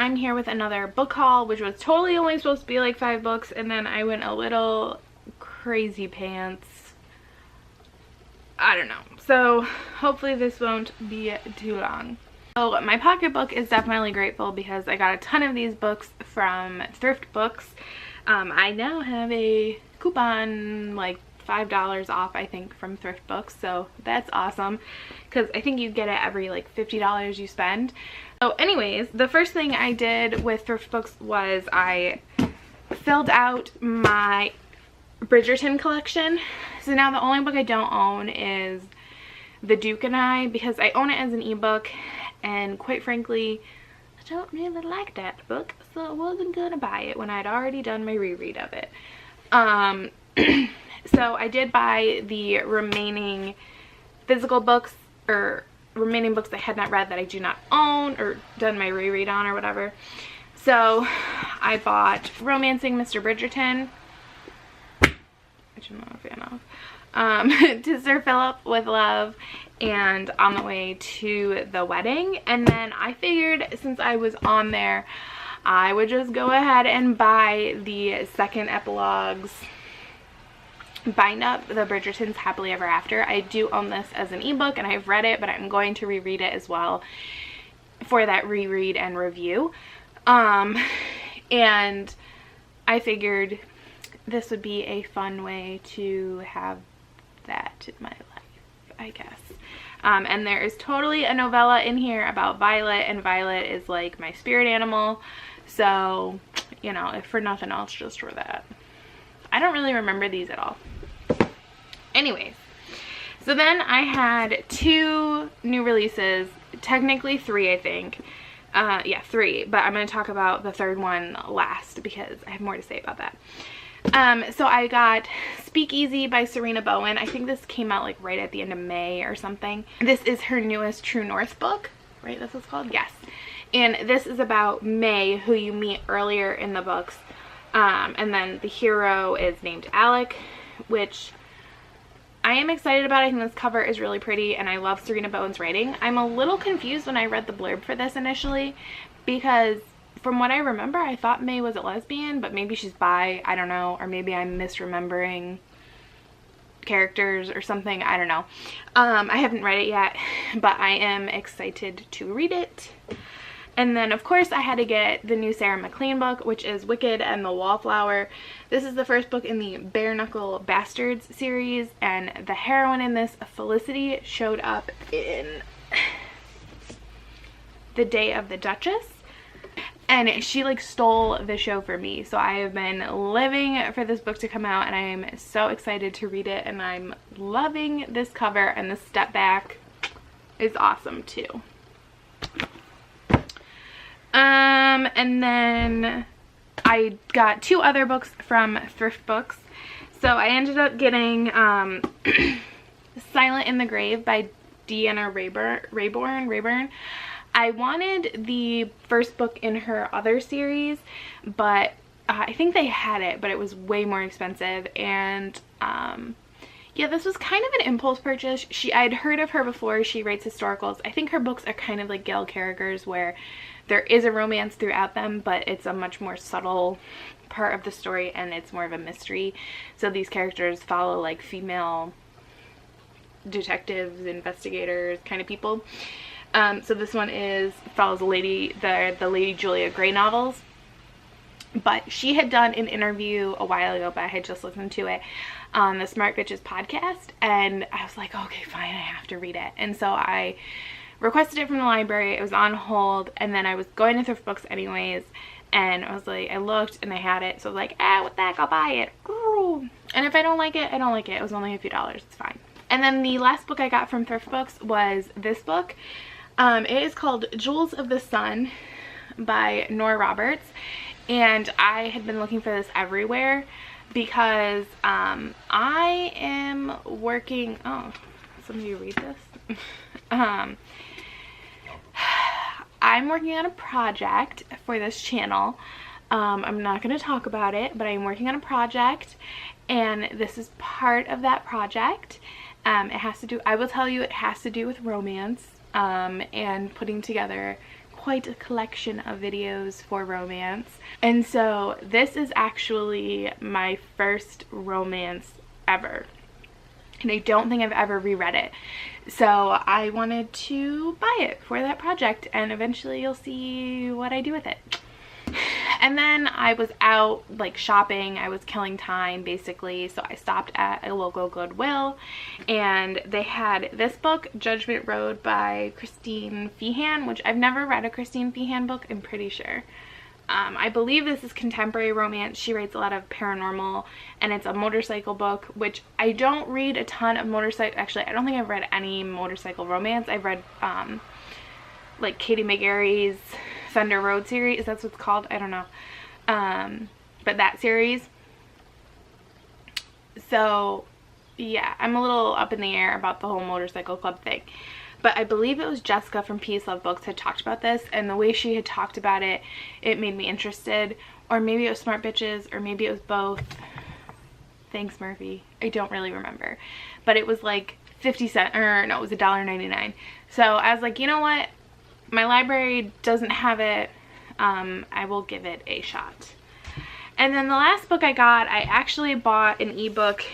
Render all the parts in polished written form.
I'm here with another book haul, which was totally only supposed to be like 5 books, and then I went a little crazy pants. I don't know. So hopefully this won't be too long. So my pocketbook is definitely grateful because I got a ton of these books from thrift books. I now have a coupon, like $5 off, I think, from thrift books, so that's awesome because I think you get it every like $50 you spend. So anyways, the first thing I did with thrift books was I filled out my Bridgerton collection. So now the only book I don't own is The Duke and I, because I own it as an ebook, and quite frankly I don't really like that book, so I wasn't gonna buy it when I'd already done my reread of it. So I did buy the remaining physical books, or remaining books I had not read that I do not own or done my reread on or whatever. So I bought Romancing Mr. Bridgerton, which I'm not a fan of, To Sir Philip with Love, and On the Way to the Wedding. And then I figured since I was on there, I would just go ahead and buy the second epilogues bind up, the Bridgerton's Happily Ever After. I do own this as an ebook and I've read it, but I'm going to reread it as well for that reread and review. And I figured this would be a fun way to have that in my life, I guess. And there is totally a novella in here about Violet, and Violet is like my spirit animal, so you know, if for nothing else, just for that. I don't really remember these at all. Anyways, so then I had 2 new releases, technically 3 I think. Yeah, 3, but I'm going to talk about the third one last because I have more to say about that. So I got Speakeasy by Serena Bowen. I think this came out like right at the end of May or something. This is her newest True North book, right? That's what it's called? Yes. And this is about May, who you meet earlier in the books. And then the hero is named Alec, which I am excited about. I think this cover is really pretty and I love Serena Bowen's writing. I'm a little confused when I read the blurb for this initially because from what I remember, I thought May was a lesbian, but maybe she's bi, I don't know, or maybe I'm misremembering characters or something, I don't know. I haven't read it yet, but I am excited to read it. And then of course I had to get the new Sarah McLean book, which is Wicked and the Wallflower. This is the first book in the Bare Knuckle Bastards series, and the heroine in this, Felicity, showed up in The Day of the Duchess. And she like stole the show for me. So I have been living for this book to come out and I am so excited to read it, and I'm loving this cover, and the step back is awesome too. And then I got 2 other books from thrift books. So I ended up getting Silent in the Grave by Deanna Rayborn. I wanted the first book in her other series, but I think they had it, but it was way more expensive. And yeah, this was kind of an impulse purchase. I'd heard of her before. She writes historicals. I think her books are kind of like Gail Carriger's, where there is a romance throughout them, but it's a much more subtle part of the story and it's more of a mystery. So these characters follow like female detectives, investigators kind of people. So this one follows the Lady Julia Gray novels. But she had done an interview a while ago, but I had just listened to it on the Smart Bitches podcast, and I was like, okay, fine, I have to read it. And so I requested it from the library. It was on hold, and then I was going to thrift books anyways, and I was like, I looked and they had it, so I was like, what the heck, I'll buy it. Ooh. And if I don't like it, I don't like it. It was only a few dollars, it's fine. And then the last book I got from thrift books was this book. It is called Jewels of the Sun by Nora Roberts, and I had been looking for this everywhere because I am working, oh, some of you read this? I'm working on a project for this channel. I'm not going to talk about it, but I'm working on a project, and this is part of that project. It has to do, I will tell you, it has to do with romance and putting together quite a collection of videos for romance. And so this is actually my first romance ever. And I don't think I've ever reread it. So I wanted to buy it for that project, and eventually you'll see what I do with it. And then I was out like shopping. I was killing time basically, so I stopped at a local Goodwill, and they had this book, Judgment Road by Christine Feehan, which I've never read a Christine Feehan book, I'm pretty sure. I believe this is contemporary romance. She writes a lot of paranormal, and it's a motorcycle book, which I don't read a ton of motorcycle. Actually, I don't think I've read any motorcycle romance. I've read like Katie McGarry's Thunder Road series. That's what it's called. I don't know. But that series. So yeah, I'm a little up in the air about the whole motorcycle club thing. But I believe it was Jessica from Peace Love Books had talked about this, and the way she had talked about it, it made me interested. Or maybe it was Smart Bitches, or maybe it was both. Thanks, Murphy. I don't really remember. But it was like 50 cents, or no, it was $1.99. So I was like, you know what? My library doesn't have it. I will give it a shot. And then the last book I got, I actually bought an ebook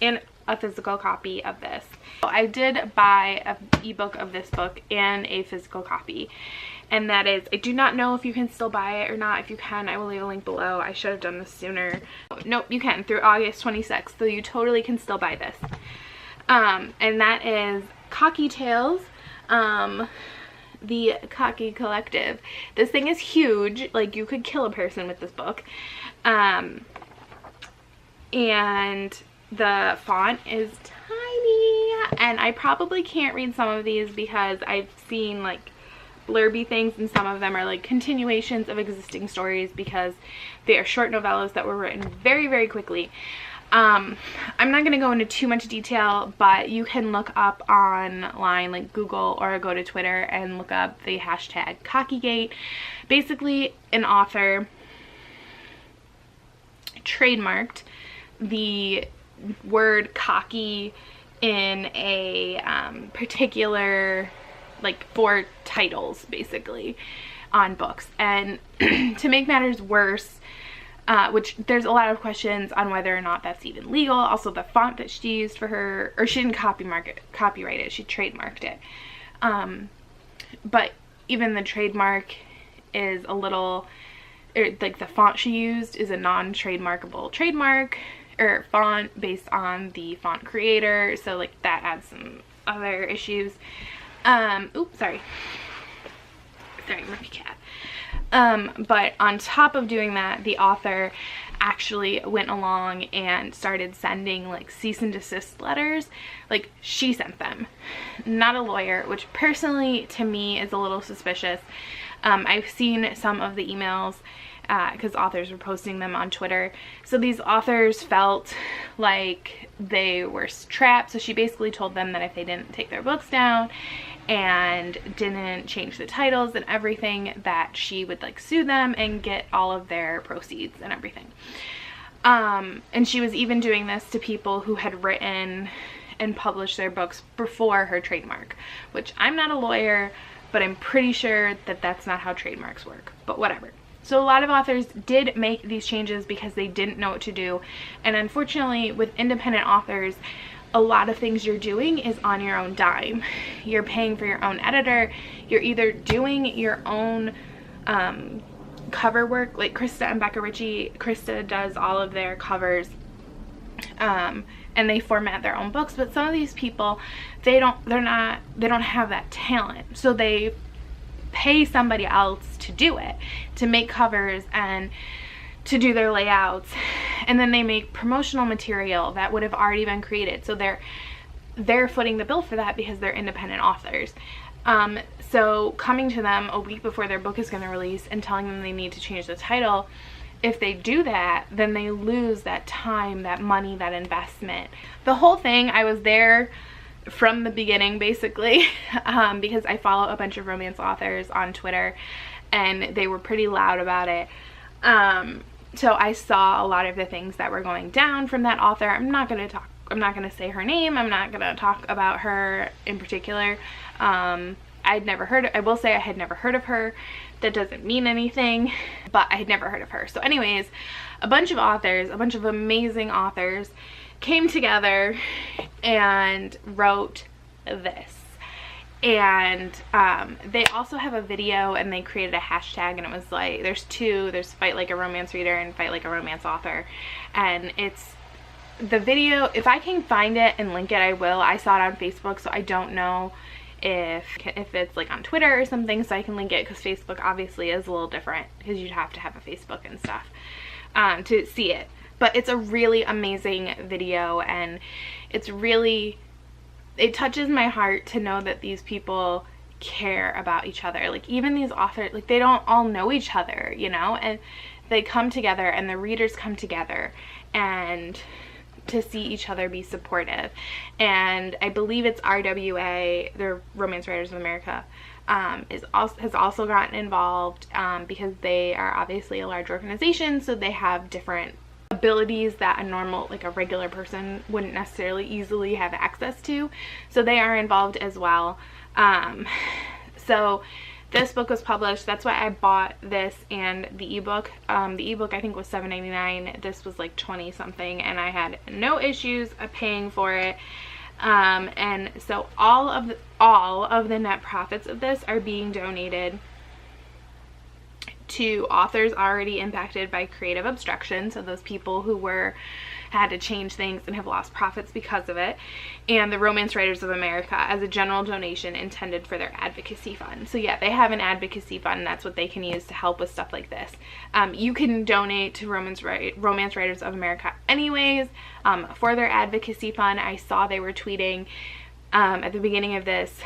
and a physical copy of this. So I did buy an ebook of this book and a physical copy, and that is, I do not know if you can still buy it or not. If you can, I will leave a link below. I should have done this sooner. Nope, you can, through August 26th, so you totally can still buy this. And that is Cocky Tales, the Cocky Collective. This thing is huge. Like, you could kill a person with this book. And the font is tiny, and I probably can't read some of these because I've seen like blurby things, and some of them are like continuations of existing stories because they are short novellas that were written very, very quickly. I'm not going to go into too much detail, but you can look up online, like Google, or go to Twitter and look up the hashtag Cockygate. Basically, an author trademarked the word cocky in a particular, like, for titles basically on books. And to make matters worse, which there's a lot of questions on whether or not that's even legal. Also, the font that she used for her, or she didn't copyright it, she trademarked it. But even the trademark is a little, like, the font she used is a non-trademarkable trademark or font based on the font creator, so like that adds some other issues. Oops, sorry, Murphy cat. But on top of doing that, the author actually went along and started sending like cease and desist letters. Like, she sent them, not a lawyer, which personally to me is a little suspicious. I've seen some of the emails because authors were posting them on Twitter. So these authors felt like they were trapped. So she basically told them that if they didn't take their books down and didn't change the titles and everything, that she would like sue them and get all of their proceeds and everything. And she was even doing this to people who had written and published their books before her trademark, which I'm not a lawyer, but I'm pretty sure that that's not how trademarks work, but whatever. So a lot of authors did make these changes because they didn't know what to do. And unfortunately, with independent authors, a lot of things you're doing is on your own dime. You're paying for your own editor. You're either doing your own cover work, like Krista and Becca Ritchie. Krista does all of their covers, and they format their own books. But some of these people, they don't have that talent. So they pay somebody else to do it, to make covers and to do their layouts, and then they make promotional material that would have already been created. So they're footing the bill for that because they're independent authors. So coming to them a week before their book is going to release and telling them they need to change the title, if they do that, then they lose that time, that money, that investment. The whole thing, I was there from the beginning basically, because I follow a bunch of romance authors on Twitter and they were pretty loud about it. So I saw a lot of the things that were going down from that author. I'm not going to say her name. I'm not going to talk about her in particular. I will say I had never heard of her. That doesn't mean anything, but I had never heard of her. So anyways, a bunch of authors, a bunch of amazing authors came together and wrote this. And they also have a video, and they created a hashtag, and it was like, there's Fight Like a Romance Reader and Fight Like a Romance Author. And it's the video, if I can find it and link it, I will. I saw it on Facebook, so I don't know if it's like on Twitter or something, so I can link it, because Facebook obviously is a little different, because you'd have to have a Facebook and stuff to see it. But it's a really amazing video, and it touches my heart to know that these people care about each other. Like, even these authors, like, they don't all know each other, you know, and they come together, and the readers come together and to see each other be supportive. And I believe it's RWA, the Romance Writers of America, has also gotten involved, because they are obviously a large organization, so they have different abilities that a regular person wouldn't necessarily easily have access to, so they are involved as well. So this book was published. That's why I bought this and the ebook. The ebook I think was $7.99. This was like 20 something, and I had no issues paying for it. And so all of the net profits of this are being donated to authors already impacted by creative obstruction, so those people who had to change things and have lost profits because of it, and the Romance Writers of America as a general donation intended for their advocacy fund. So yeah, they have an advocacy fund, and that's what they can use to help with stuff like this. You can donate to Romance Writers of America anyways, for their advocacy fund. I saw they were tweeting at the beginning of this,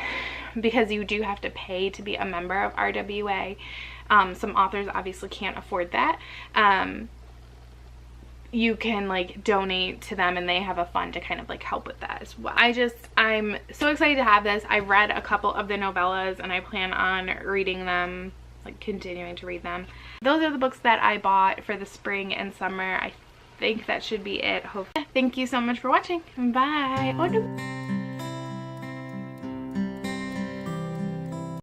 because you do have to pay to be a member of RWA. Some authors obviously can't afford that. You can like donate to them, and they have a fund to kind of like help with that as well. I'm so excited to have this. I read a couple of the novellas, and I plan on reading them, like continuing to read them. Those are the books that I bought for the spring and summer. I think that should be it. Thank you so much for watching. Bye. Oh, no.